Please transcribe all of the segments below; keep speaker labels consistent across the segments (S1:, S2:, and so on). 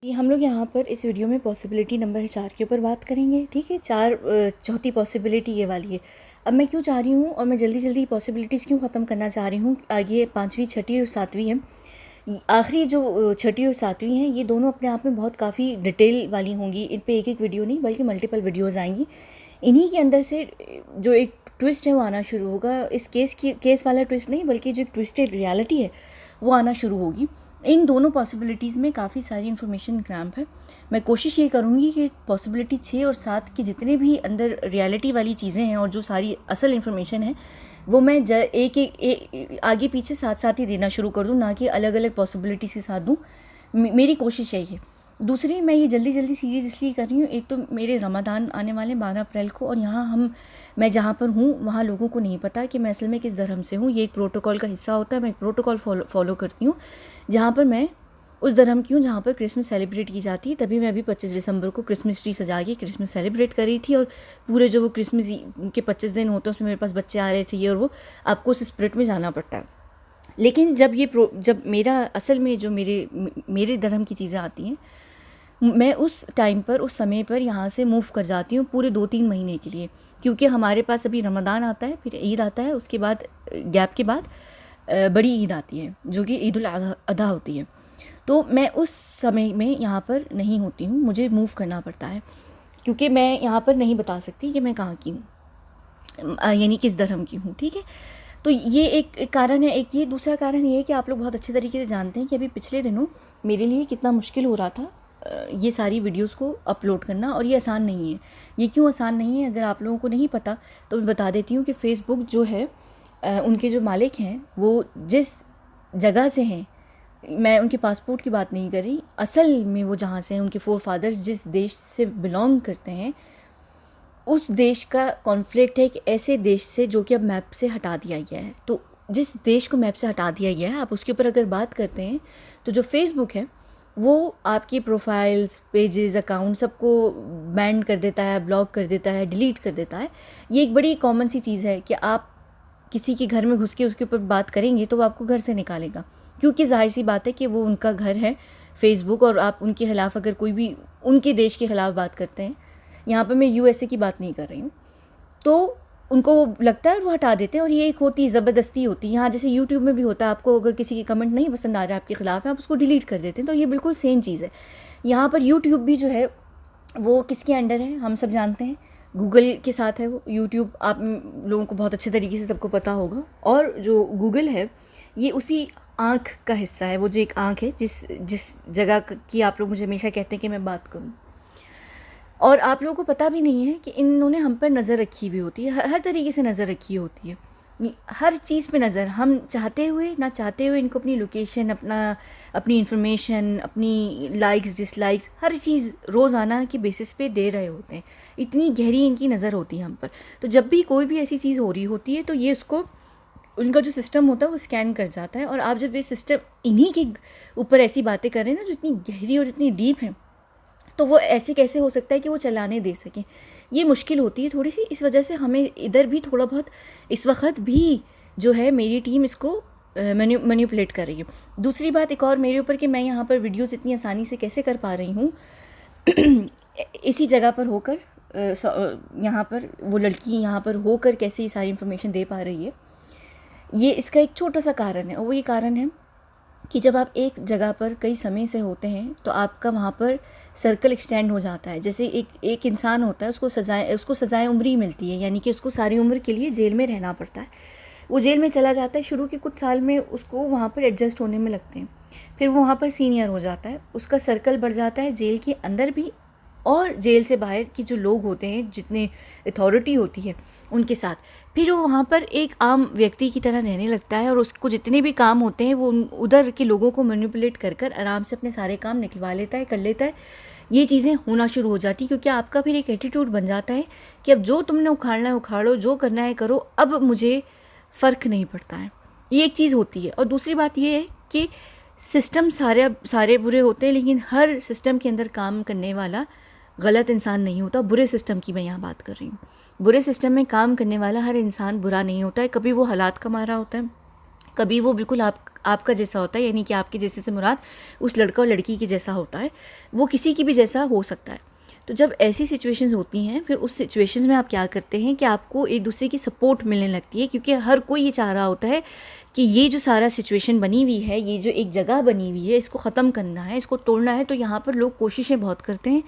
S1: जी, हम लोग यहाँ पर इस वीडियो में पॉसिबिलिटी नंबर 4 के ऊपर बात करेंगे। ठीक है, चौथी पॉसिबिलिटी ये वाली है। अब मैं क्यों चाह रही हूँ और मैं जल्दी पॉसिबिलिटीज़ क्यों ख़त्म करना चाह रही हूँ, आगे 5वीं 6ठी और 7वीं है। आखिरी जो 6ठी और 7वीं हैं, ये दोनों अपने आप में बहुत काफ़ी डिटेल वाली होंगी। इन पे एक वीडियो नहीं बल्कि मल्टीपल वीडियोज़ आएंगी। इन्हीं के अंदर से जो एक ट्विस्ट है वो आना शुरू होगा। इस केस वाला ट्विस्ट नहीं, बल्कि जो एक ट्विस्टेड रियलिटी है वो आना शुरू होगी। इन दोनों पॉसिबिलिटीज़ में काफ़ी सारी इन्फॉर्मेशन क्रैम्प है। मैं कोशिश ये करूँगी कि पॉसिबिलिटी 6 और 7 के जितने भी अंदर रियलिटी वाली चीज़ें हैं और जो सारी असल इन्फॉर्मेशन है वो मैं आगे पीछे साथ ही देना शुरू कर दूँ, ना कि अलग अलग पॉसिबिलिटीज़ के साथ दूँ। मेरी कोशिश यही है। दूसरी, मैं ये जल्दी सीरीज़ इसलिए कर रही हूँ, एक तो मेरे रमज़ान आने वाले 12 अप्रैल को, और मैं जहाँ पर हूँ वहाँ लोगों को नहीं पता कि मैं असल में किस धर्म से हूँ। ये एक प्रोटोकॉल का हिस्सा होता है। मैं एक प्रोटोकॉल फॉलो करती हूँ जहाँ पर मैं उस धर्म की हूँ जहाँ पर क्रिसमस सेलिब्रेट की जाती है। तभी मैं अभी 25 दिसंबर को क्रिसमस ट्री सजा के क्रिसमस सेलिब्रेट कर रही थी, और पूरे जो वो क्रिसमस के 25 दिन होते हैं उसमें मेरे पास बच्चे आ रहे थे, ये और वो। आपको उस स्पिरिट में जाना पड़ता है। लेकिन जब मेरा असल में जो मेरे धर्म की चीज़ें आती हैं, मैं उस टाइम पर, उस समय पर यहाँ से मूव कर जाती हूँ पूरे 2-3 महीने के लिए, क्योंकि हमारे पास अभी रमज़ान आता है, फिर ईद आता है, उसके बाद गैप के बाद बड़ी ईद आती है जो कि ईद उल अधा होती है। तो मैं उस समय में यहाँ पर नहीं होती हूँ, मुझे मूव करना पड़ता है, क्योंकि मैं यहाँ पर नहीं बता सकती कि मैं कहाँ की हूँ, यानी किस धर्म की हूँ। ठीक है, तो ये एक कारण है। एक ये दूसरा कारण ये है कि आप लोग बहुत अच्छे तरीके से जानते हैं कि अभी पिछले दिनों मेरे लिए कितना मुश्किल हो रहा था ये सारी वीडियोस को अपलोड करना, और ये आसान नहीं है। ये क्यों आसान नहीं है, अगर आप लोगों को नहीं पता तो मैं बता देती हूँ कि फेसबुक जो है, उनके जो मालिक हैं वो जिस जगह से हैं, मैं उनके पासपोर्ट की बात नहीं कर रही, असल में वो जहाँ से हैं, उनके फोर फादर्स जिस देश से बिलोंग करते हैं, उस देश का कॉन्फ्लिक्ट है एक ऐसे देश से जो कि अब मैप से हटा दिया गया है। तो जिस देश को मैप से हटा दिया गया है, आप उसके ऊपर अगर बात करते हैं तो जो फेसबुक है वो आपकी प्रोफाइल्स, पेजेस, अकाउंट सबको बैन कर देता है, ब्लॉक कर देता है, डिलीट कर देता है। ये एक बड़ी कॉमन सी चीज़ है कि आप किसी के घर में घुस के उसके ऊपर बात करेंगे तो वो आपको घर से निकालेगा, क्योंकि जाहिर सी बात है कि वो उनका घर है फेसबुक, और आप उनके खिलाफ अगर कोई भी उनके देश के खिलाफ बात करते हैं, यहाँ पर मैं यूएसए की बात नहीं कर रही हूँ, तो उनको वो लगता है और वो हटा देते हैं। और ये एक होती है, ज़बरदस्ती होती है। यहाँ जैसे यूट्यूब में भी होता है, आपको अगर किसी के कमेंट नहीं पसंद आ रहा है, आपके खिलाफ है, आप उसको डिलीट कर देते हैं। तो ये बिल्कुल सेम चीज़ है। यहाँ पर यूट्यूब भी जो है वो किसके अंडर है, हम सब जानते हैं, गूगल के साथ है वो यूट्यूब। आप लोगों को बहुत अच्छे तरीके से सबको पता होगा। और जो गूगल है ये उसी आँख का हिस्सा है, वो जो एक आँख है जिस जिस जगह की आप लोग मुझे हमेशा कहते हैं कि मैं बात करूँ। और आप लोगों को पता भी नहीं है कि इन्होंने हम पर नज़र रखी हुई होती है, हर तरीके से नज़र रखी होती है, हर चीज़ पे नज़र, हम चाहते हुए ना चाहते हुए इनको अपनी लोकेशन, अपनी इन्फॉर्मेशन, अपनी लाइक्स, डिसलाइक्स, हर चीज़ रोज़ाना की बेसिस पे दे रहे होते हैं। इतनी गहरी इनकी नज़र होती है हम पर। तो जब भी कोई भी ऐसी चीज़ हो रही होती है तो ये उसको, उनका जो सिस्टम होता है वो स्कैन कर जाता है। और आप जब ये सिस्टम इन्हीं के ऊपर ऐसी बातें कर रहे हैं ना जो इतनी गहरी और इतनी डीप हैं, तो वो ऐसे कैसे हो सकता है कि वो चलाने दे सकें। ये मुश्किल होती है थोड़ी सी। इस वजह से हमें इधर भी थोड़ा बहुत इस वक्त भी जो है मेरी टीम इसको मैनिपुलेट कर रही है। दूसरी बात एक और मेरे ऊपर कि मैं यहाँ पर वीडियोस इतनी आसानी से कैसे कर पा रही हूँ इसी जगह पर होकर, यहाँ पर वो लड़की यहाँ पर होकर कैसे ये सारी इन्फॉर्मेशन दे पा रही है, ये इसका एक छोटा सा कारण है। और वो ये कारण है कि जब आप एक जगह पर कई समय से होते हैं तो आपका वहाँ पर सर्कल एक्सटेंड हो जाता है। जैसे एक इंसान होता है, उसको सज़ाएं उम्री मिलती है, यानी कि उसको सारी उम्र के लिए जेल में रहना पड़ता है। वो जेल में चला जाता है, शुरू के कुछ साल में उसको वहाँ पर एडजस्ट होने में लगते हैं, फिर वो वहाँ पर सीनियर हो जाता है, उसका सर्कल बढ़ जाता है जेल के अंदर भी और जेल से बाहर के जो लोग होते हैं, जितने अथॉरिटी होती है उनके साथ। फिर वो वहाँ पर एक आम व्यक्ति की तरह रहने लगता है, और उसको जितने भी काम होते हैं वो उधर के लोगों को मैनिपुलेट कर आराम से अपने सारे काम निकलवा लेता है, कर लेता है। ये चीज़ें होना शुरू हो जाती, क्योंकि आपका फिर एक एटीट्यूड बन जाता है कि अब जो तुमने उखाड़ना है उखाड़ो, जो करना है करो, अब मुझे फ़र्क नहीं पड़ता है। ये एक चीज़ होती है। और दूसरी बात ये है कि सिस्टम सारे बुरे होते हैं, लेकिन हर सिस्टम के अंदर काम करने वाला गलत इंसान नहीं होता। बुरे सिस्टम की मैं यहाँ बात कर रही हूँ। बुरे सिस्टम में काम करने वाला हर इंसान बुरा नहीं होता है। कभी वो हालात का मारा होता है, कभी वो बिल्कुल आपका जैसा होता है, यानी कि आपके जैसे से मुराद उस लड़का और लड़की के जैसा होता है, वो किसी की भी जैसा हो सकता है। तो जब ऐसी सिचुएशंस होती हैं, फिर उस सिचुएशंस में आप क्या करते हैं कि आपको एक दूसरे की सपोर्ट मिलने लगती है, क्योंकि हर कोई ये चाह रहा होता है कि ये जो सारा सिचुएशन बनी हुई है, ये जो एक जगह बनी हुई है, इसको ख़त्म करना है, इसको तोड़ना है। तो यहाँ पर लोग कोशिशें बहुत करते हैं,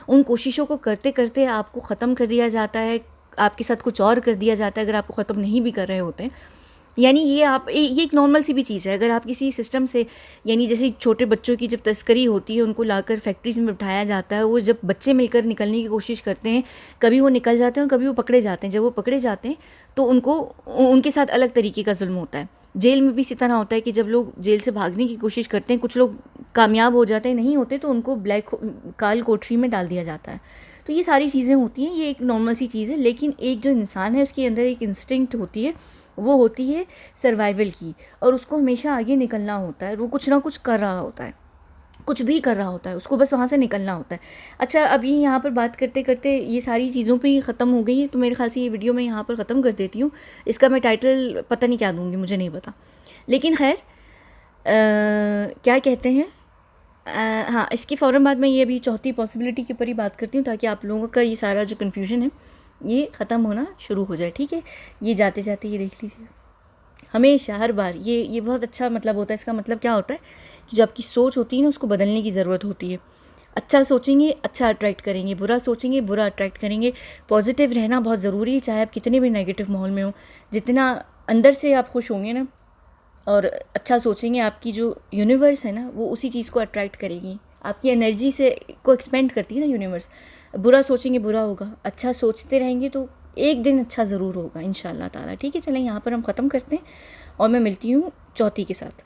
S1: उन कोशिशों को करते करते आपको ख़त्म कर दिया जाता है, आपके साथ कुछ और कर दिया जाता है अगर आपको ख़त्म नहीं भी कर रहे होते हैं। यानी ये एक नॉर्मल सी भी चीज़ है। अगर आप किसी सिस्टम से, यानी जैसे छोटे बच्चों की जब तस्करी होती है, उनको लाकर फैक्ट्रीज़ में बिठाया जाता है, वो जब बच्चे मिलकर निकलने की कोशिश करते हैं, कभी वो निकल जाते हैं और कभी वो पकड़े जाते हैं। जब वो पकड़े जाते हैं तो उनके साथ अलग तरीके का जुल्म होता है। जेल में भी इसी तरह होता है कि जब लोग जेल से भागने की कोशिश करते हैं, कुछ लोग कामयाब हो जाते हैं, नहीं होते तो उनको काल कोठरी में डाल दिया जाता है। तो ये सारी चीज़ें होती हैं, ये एक नॉर्मल सी चीज़ है। लेकिन एक जो इंसान है उसके अंदर एक इंस्टिंक्ट होती है, वो होती है सर्वाइवल की, और उसको हमेशा आगे निकलना होता है। वो कुछ ना कुछ कर रहा होता है, कुछ भी कर रहा होता है, उसको बस वहाँ से निकलना होता है। अच्छा, अब ये यहाँ पर बात करते करते ये सारी चीज़ों पे ही ख़त्म हो गई है, तो मेरे ख्याल से ये वीडियो मैं यहाँ पर ख़त्म कर देती हूँ। इसका मैं टाइटल पता नहीं क्या दूँगी, मुझे नहीं पता, लेकिन खैर क्या कहते हैं, हाँ, इसके फ़ौरन बाद मैं ये अभी चौथी पॉसिबिलिटी के ऊपर ही बात करती हूँ, ताकि आप लोगों का ये सारा जो कन्फ्यूजन है ये ख़त्म होना शुरू हो जाए। ठीक है, ये जाते जाते ये देख लीजिए, हमेशा हर बार ये बहुत अच्छा मतलब होता है। इसका मतलब क्या होता है कि जो आपकी सोच होती है ना, उसको बदलने की ज़रूरत होती है। अच्छा सोचेंगे, अच्छा अट्रैक्ट करेंगे, बुरा सोचेंगे, बुरा अट्रैक्ट करेंगे। पॉजिटिव रहना बहुत ज़रूरी है, चाहे आप कितने भी नेगेटिव माहौल में हो। जितना अंदर से आप खुश होंगे ना और अच्छा सोचेंगे, आपकी जो यूनिवर्स है ना, वो उसी चीज़ को अट्रैक्ट करेगी। आपकी एनर्जी से को एक्सपेंड करती है ना यूनिवर्स। बुरा सोचेंगे बुरा होगा, अच्छा सोचते रहेंगे तो एक दिन अच्छा ज़रूर होगा इंशाल्लाह ताला। ठीक है, चलें यहाँ पर हम ख़त्म करते हैं और मैं मिलती हूँ चौथी के साथ।